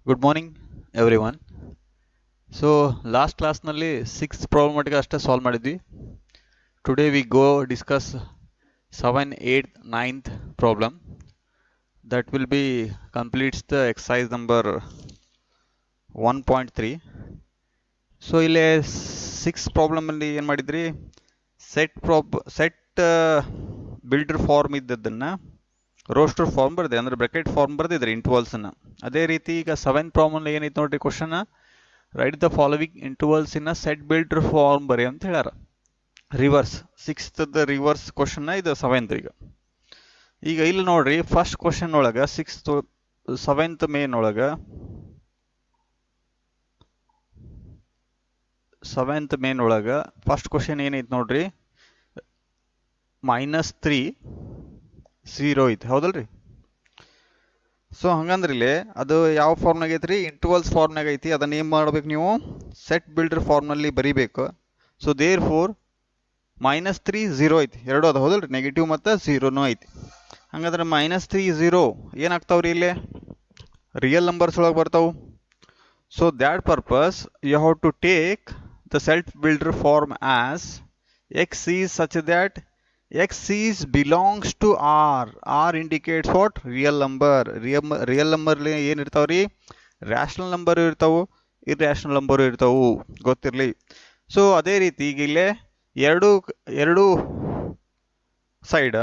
Good morning everyone. So last ಕ್ಲಾಸ್ನಲ್ಲಿ 6th problem ಮಟ್ಟಿಗೆ ಅಷ್ಟೇ ಸಾಲ್ವ್ ಮಾಡಿದ್ವಿ. Today we go discuss 7, 8, 9th problem that will be completes the exercise number 1.3. So ಇಲ್ಲಿ 6 ಪ್ರಾಬ್ಲಮಲ್ಲಿ ಏನು ಮಾಡಿದ್ರಿ, set builder form ಇದ್ದದ್ದನ್ನು roster form ಬರ್ದೆ, ಅಂದರೆ ಬ್ರಾಕೆಟ್ ಫಾರ್ಮ್ ಬರ್ದಿದ್ರಿ ಇಂಟರ್ವಲ್ಸನ್ನು. ಅದೇ ರೀತಿ ಈಗ 7th ಪ್ರಾಬ್ಲಮ್ ಏನೈತೆ ನೋಡ್ರಿ question, write the following intervals in set builder form ಬರಿ ಅಂತ ಹೇಳ್ಯಾರ. ರಿವರ್ಸ್ 6th ರಿವರ್ಸ್ ಕ್ವಶನ್ ಇದು 7th. ಈಗ ಇಲ್ಲಿ ನೋಡ್ರಿ ಫಸ್ಟ್ ಕ್ವಶನ್ ಒಳಗ 7th ಮೇನ್ ಒಳಗ 7th ಮೇನ್ ಒಳಗ ಫಸ್ಟ್ ಕ್ವಶನ್ ಏನೈತೆ ನೋಡ್ರಿ, -3 0 ಐತಿ, ಹೌದಲ್ರಿ? ಸೊ ಹಂಗಂದ್ರೆ ಇಲ್ಲಿ ಅದು ಯಾವ ಫಾರ್ಮ್ನಾಗ ಐತ್ರಿ, ಇಂಟರ್ವಲ್ಸ್ ಫಾರ್ಮ್ನಾಗ ಐತಿ. ಅದನ್ನ ಏನ್ ಮಾಡ್ಬೇಕು ನೀವು, ಸೆಟ್ ಬಿಲ್ಡರ್ ಫಾರ್ಮ್ನಲ್ಲಿ ಬರಿಬೇಕು. ಸೊ ದೇರ್ ಫೋರ್ -3 0 ಐತಿ, ಎರಡು ಅದ, ಹೌದಲ್ರಿ? ನೆಗೆಟಿವ್ ಮತ್ತು ಝೀರೋನೂ ಐತಿ. ಹಂಗಂದ್ರೆ -3 0 ಏನಾಗ್ತಾವ್ರಿ, ಇಲ್ಲಿ ರಿಯಲ್ ನಂಬರ್ಸ್ ಒಳಗೆ ಬರ್ತಾವು. So that purpose you have to take the set builder form as x is such that x is belongs to r. r indicates what? Real number. real number ಏನು ಇರ್ತಾವ್ರಿ, rational number ಇರ್ತಾವು, irrational number ಇರ್ತಾವು, ಗೊತ್ತಿರಲಿ. So ಅದೇ ರೀತಿ ಈಗ ಇಲ್ಲೇ ಎರಡು ಸೈಡ್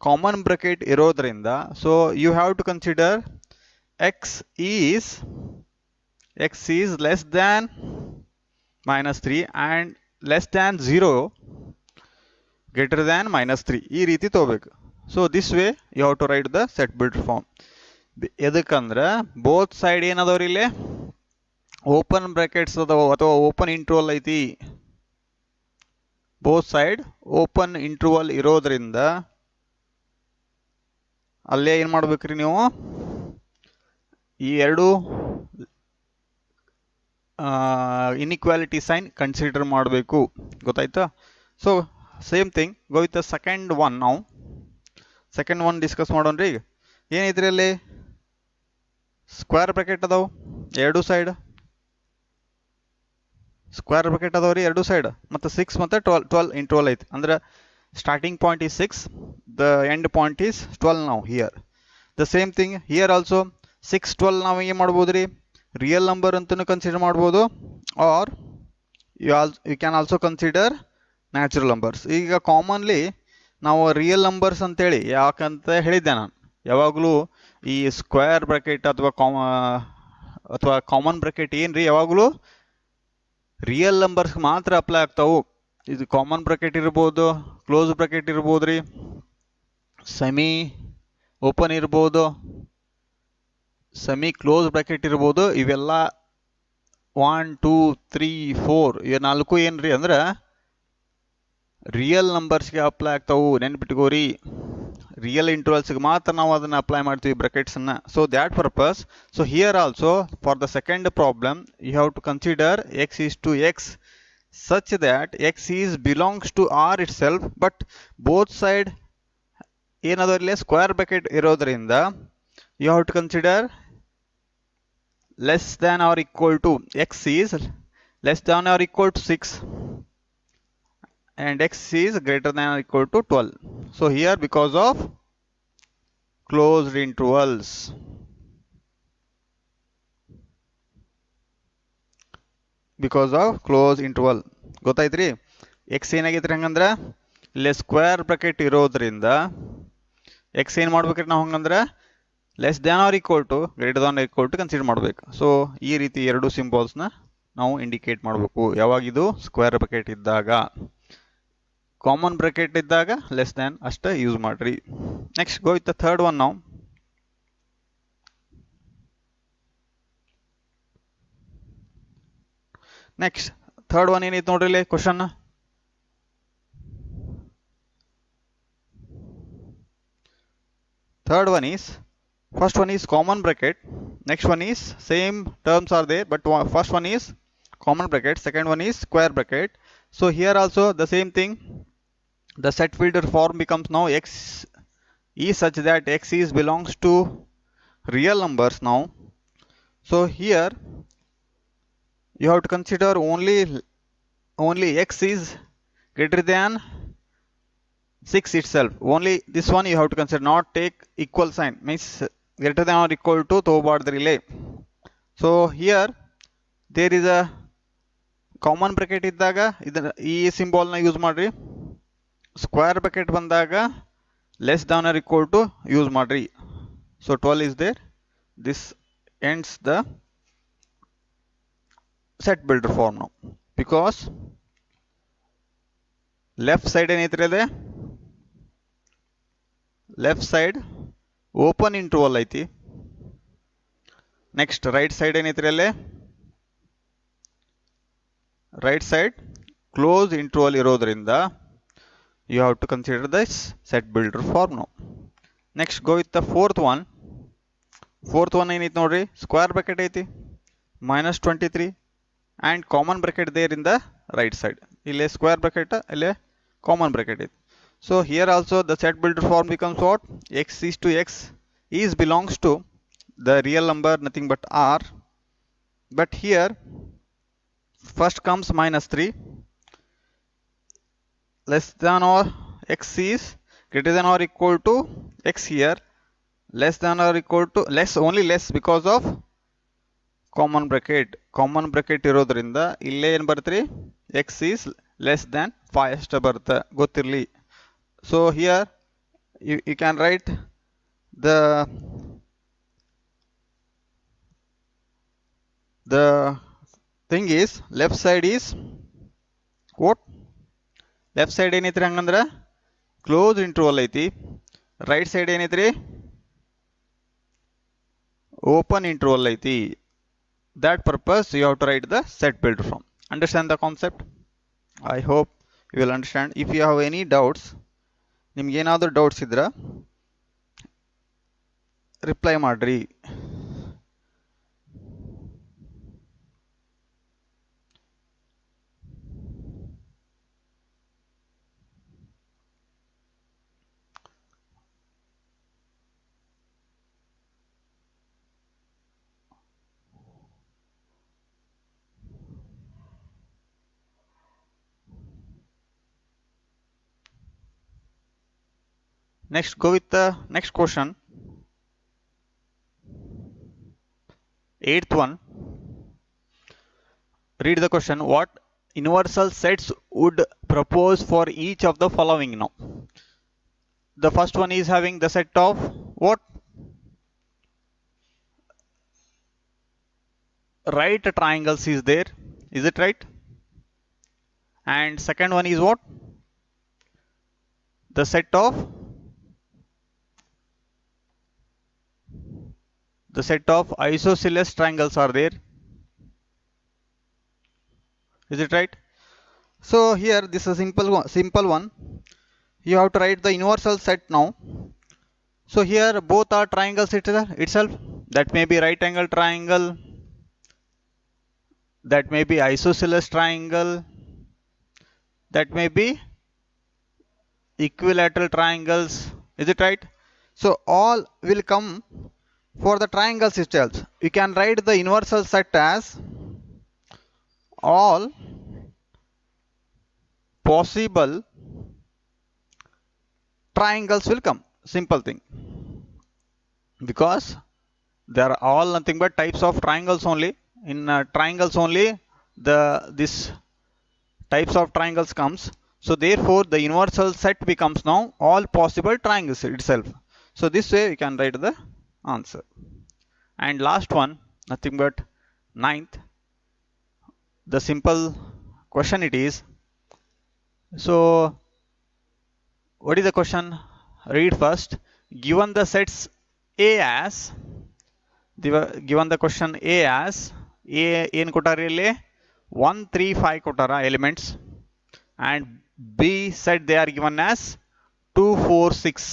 ಕಾಮನ್ ಬ್ರಾಕೆಟ್ ಇರೋದ್ರಿಂದ, so you have to consider x is less than -3 and less than 0 greater than -3, ಈ ರೀತಿ ತಗೋಬೇಕು. So this way you have to write the set builder form. ಎದಕ್ಕಂದ್ರೆ ಬೋತ್ ಸೈಡ್ ಏನದವ್ರಿ, ಇಲ್ಲಿ ಓಪನ್ ಬ್ರಾಕೆಟ್ಸ್ ಅದಾವ ಅಥವಾ open interval ಐತಿ. Both side open interval ಇರೋದ್ರಿಂದ ಅಲ್ಲೇ ಏನು ಮಾಡ್ಬೇಕ್ರಿ ನೀವು, ಈ ಎರಡು ಇನ್ಇಕ್ವಾಲಿಟಿ ಸೈನ್ ಕನ್ಸಿಡರ್ ಮಾಡಬೇಕು, ಗೊತ್ತಾಯ್ತಾ? So same thing go with the second one. ನಾವು ಸೆಕೆಂಡ್ ಒನ್ ಡಿಸ್ಕಸ್ ಮಾಡೋಣ್ರಿ. ಈಗ ಏನೈತ್ರಿ, ಅಲ್ಲಿ ಸ್ಕ್ವೇರ್ ಬ್ರಾಕೆಟ್ ಅದಾವು ಎರಡು ಸೈಡ್, ಸ್ಕ್ವೇರ್ ಬ್ರಾಕೆಟ್ ಅದಾವ್ರಿ ಎರಡು ಸೈಡ್, ಮತ್ತು 6 ಮತ್ತು 12 ಇಂಟರ್ವಲ್ ಐತಿ. ಅಂದ್ರೆ starting point is 6, the end point is 12. ನಾವು here the same thing here also 6 12 ನಾವು ಏನು ಮಾಡ್ಬೋದು ರೀ, ರಿಯಲ್ ನಂಬರ್ ಅಂತಲೂ ಕನ್ಸಿಡರ್ ಮಾಡ್ಬೋದು, or you can also consider natural numbers. ಈಗ ಕಾಮನ್ಲಿ ನಾವು ರಿಯಲ್ ನಂಬರ್ಸ್ ಅಂತೇಳಿ ಯಾಕಂತ ಹೇಳಿದ್ದೆ ನಾನು, ಯಾವಾಗಲೂ ಈ ಸ್ಕ್ವೇರ್ ಬ್ರಾಕೆಟ್ ಅಥವಾ ಕಾಮನ್ ಬ್ರಾಕೆಟ್ ಏನ್ರಿ ಯಾವಾಗಲೂ ರಿಯಲ್ ನಂಬರ್ಸ್ ಮಾತ್ರ ಅಪ್ಲೈ ಆಗ್ತಾವು. ಇದು ಕಾಮನ್ ಬ್ರಾಕೆಟ್ ಇರ್ಬೋದು, ಕ್ಲೋಸ್ ಬ್ರಾಕೆಟ್ ಇರ್ಬೋದು ರೀ, ಸೆಮಿ ಓಪನ್ ಇರ್ಬೋದು, ಸೆಮಿ ಕ್ಲೋಸ್ ಬ್ರಾಕೆಟ್ ಇರ್ಬೋದು. ಇವೆಲ್ಲ 1 2 3 4 ಇವು ನಾಲ್ಕು ಏನ್ರಿ ಅಂದ್ರೆ ರಿಯಲ್ ನಂಬರ್ಸ್ಗೆ ಅಪ್ಲೈ ಆಗ್ತಾವು. ನೆನ್ಪಿಟ್ಕೋರಿ, ರಿಯಲ್ ಇಂಟರ್ವಲ್ಸ್ಗೆ ಮಾತ್ರ ನಾವು ಅದನ್ನು ಅಪ್ಲೈ ಮಾಡ್ತೀವಿ ಬ್ರಾಕೆಟ್ಸನ್ನು. So that purpose, so here also for the second problem you have to consider x is to x such that x is belongs to r itself, but both side ಏನದರಲ್ಲಿ square bracket ಇರೋದ್ರಿಂದ you have to consider less than or equal to, x is less than or equal to 6 and x is greater than or equal to 12. So here because of closed intervals, because of closed interval, ಗೊತ್ತಾಯ್ತ್ರಿ? x ಏನಾಗೈತ್ರಿ, ಹಂಗಂದ್ರೆ ಇಲ್ಲಿ square bracket ಇರೋದ್ರಿಂದ x ಏನು ಮಾಡ್ಬೇಕ್ರಿ ನಾವು, ಹಂಗಂದ್ರೆ less than or equal to greater than or equal to consider ಮಾಡಬೇಕು. So ಈ ರೀತಿ ಎರಡು ಸಿಂಬಲ್ಸ್ನ ನಾವು ಇಂಡಿಕೇಟ್ ಮಾಡಬೇಕು. ಯಾವಾಗಿದು ಸ್ಕ್ವೇರ್ ಬ್ರಾಕೆಟ್ ಇದ್ದಾಗ, ಕಾಮನ್ ಬ್ರಾಕೆಟ್ ಇದ್ದಾಗ ಲೆಸ್ ದ್ಯಾನ್ ಅಷ್ಟೇ ಯೂಸ್ ಮಾಡ್ರಿ. Next go with the third one. ನಾವು ನೆಕ್ಸ್ಟ್ ಥರ್ಡ್ ಒನ್ ಏನೈತೆ ನೋಡ್ರಿ, ಇಲ್ಲಿ question third one is, first one is common bracket, next one is same terms are there, but first one is common bracket, second one is square bracket. So here also the same thing, the set builder form becomes now x is such that x is belongs to real numbers. Now So here you have to consider only x is greater than 6 itself. Only this one you have to consider, not take equal sign, means greater than or equal to toward the relay. So here there is a common bracket ಇದ್ದಾಗ ಇದನ್ನ ಈ ಸಿಂಬಾಲ್ನ use ಮಾಡ್ರಿ. Square bracket ಬಂದಾಗ less than or equal to use ಮಾಡ್ರಿ. So 12 is there. This ends the set builder form now, because left side ಏನೈತ್ರಿ ಅದೇ left side open interval ಐತಿ. ನೆಕ್ಸ್ಟ್ ರೈಟ್ ಸೈಡ್ ಏನೈತ್ರಿ ಅಲ್ಲೇ ರೈಟ್ ಸೈಡ್ ಕ್ಲೋಸ್ ಇಂಟರ್ವಲ್ ಇರೋದ್ರಿಂದ you have to consider this set builder form now. Next go with the fourth one. Fourth one ಏನೈತಿ ನೋಡ್ರಿ, square bracket ಐತಿ -23 and common bracket there in the right side. ಇಲ್ಲಿ square bracket ಇಲ್ಲಿ common bracket ಐತಿ. So here also the set builder form becomes what? X is to x is belongs to the real number, nothing but r. But here first comes -3, less than or x is greater than or equal to x. Here less than or equal to less, only less because of common bracket ಇರೋದ್ರಿಂದ ಇಲ್ಲೇ ಏನು ಬರುತ್ತೆ, x is less than 5 ಅಷ್ಟೇ ಬರುತ್ತೆ, ಗೊತ್ತಿರಲಿ. So here you can write the thing is left side is what? Left side ಏನೈತ್ರಿ ಹಂಗಂದ್ರೆ close interval ಐತಿ. ರೈಟ್ ಸೈಡ್ ಏನೈತ್ರಿ ಓಪನ್ ಇಂಟರ್ವಲ್ ಐತಿ. that purpose you have to write the set builder form. Understand the concept? I hope you will understand. If you have any doubts, ನಿಮ್ಗೆ ಏನಾದರೂ doubts ಇದ್ರೆ reply ಮಾಡ್ರಿ. Next go with the next question. 8th one. Read the question. What universal sets would propose for each of the following now? The first one is having the set of what? Right triangles is there. Is it right? And second one is what? The set of isosceles triangles are there. Is it right? So here this is a simple one. You have to write the universal set now. So here both are triangles itself. That may be right angle triangle, that may be isosceles triangle, that may be equilateral triangles. Is it right? So all will come for the triangles itself. You can write the universal set as all possible triangles will come. Simple thing, because they are all nothing but types of triangles only. In triangles only this types of triangles comes. So therefore the universal set becomes now all possible triangles itself. So this way you can write the answer. And last one, nothing but 9th, the simple question it is. So what is the question? Read first. Given the sets A as, given the question A as ಏನು ಕೊಟ್ಟಾರ ಇಲ್ಲಿ 1 3 5 ಕೊಟ್ಟಾರ elements, and B set they are given as 2 4 6.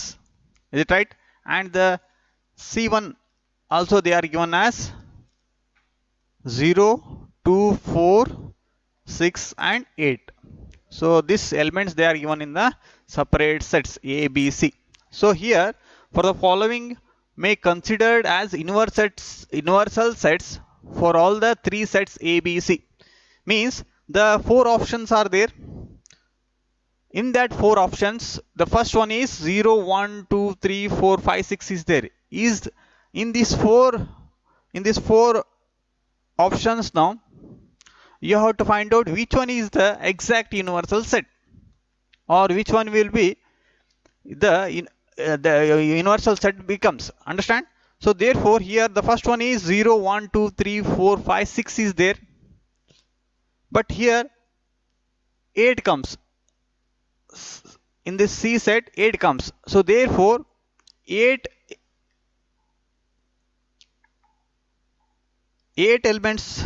Is it right? And the C1 also they are given as 0 2 4 6 and 8. So these elements they are given in the separate sets A B C. So here for the following may considered as universal sets for all the three sets A, B, C. Means the four options are there. In that four options, the first one is 0, 1, 2, 3, 4, 5, 6 is there. Is in these four options now, you have to find out which one is the exact universal set, or which one will be the universal set becomes. Understand? So therefore here the first one is 0, 1, 2, 3, 4, 5, 6 is there, but here 8 comes. In this C set 8 comes, so therefore 8 elements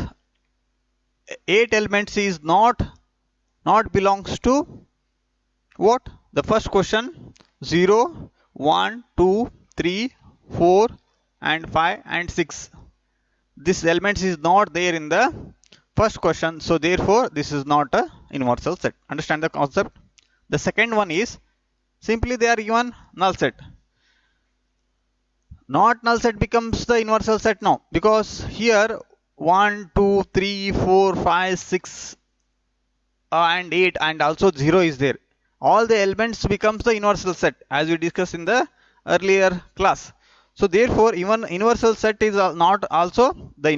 is not belongs to what? The first question 0, 1, 2, 3, 4 and 5 and 6. This elements is not there in the first question, so therefore this is not a universal set. Understand the concept? The second one is simply they are given null set. Not null set becomes the universal set now, because here 1, 2, 3, 4, 5, 6 and 8 and also 0 is there. All the elements becomes the universal set as we discussed in the earlier class. So therefore even universal set is not also the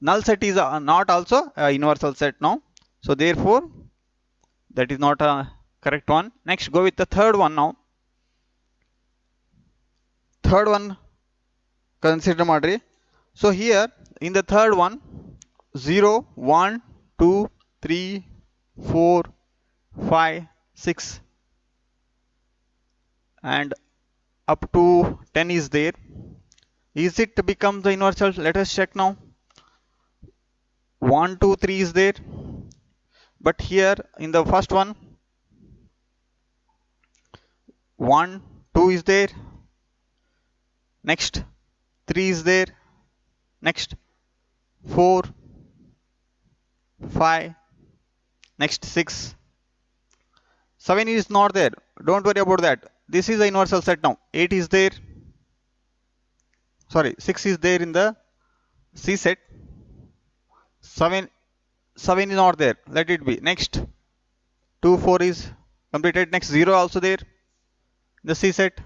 null set is not also a universal set now. So therefore that is not a correct one. Next, go with the third one now. Third one consider madri. So here in the third one 0, 1, 2, 3, 4, 5, 6 and up to 10 is there. Is it become the universal? Let us check now. 1, 2, 3 is there, but here in the first one 1, 2 is there, next 3 is there, next 4, 5, next 6, 7 is not there. Don't worry about that. This is the universal set now. 8 is there, sorry 6 is there in the C set, 7 is not there, let it be. Next 2, 4 is completed, next 0 also there the C set.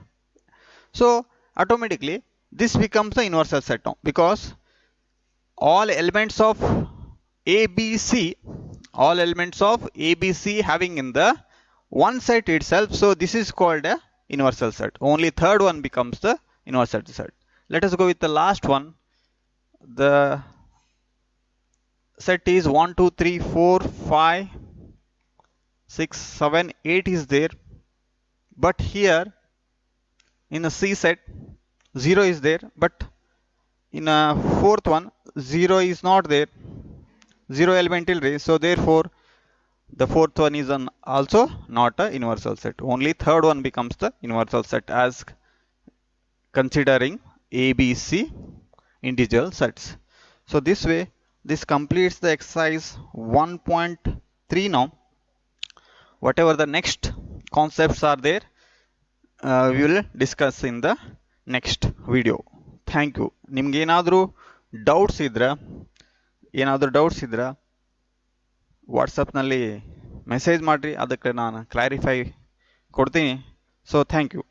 So automatically this becomes the universal set now, because all elements of ABC having in the one set itself, so this is called a universal set. Only third one becomes the universal set. Let us go with the last one. The set is 1, 2, 3, 4, 5, 6, 7, 8 is there, but here in the C set 0 is there, but in a fourth one 0 is not there, 0 elemental ray. So therefore the fourth one is also not a universal set. Only third one becomes the universal set as considering ABC individual sets. So this way this completes the exercise 1.3 now. Whatever the next concepts are there, we will discuss in the next video. Thank you. ನಿಮ್ಗೆ ಏನಾದರೂ doubts ಇದ್ರೆ ವಾಟ್ಸಪ್ನಲ್ಲಿ message ಮಾಡಿರಿ, ಅದಕ್ಕೆ ನಾನು clarify ಕೊಡ್ತೀನಿ. So thank you.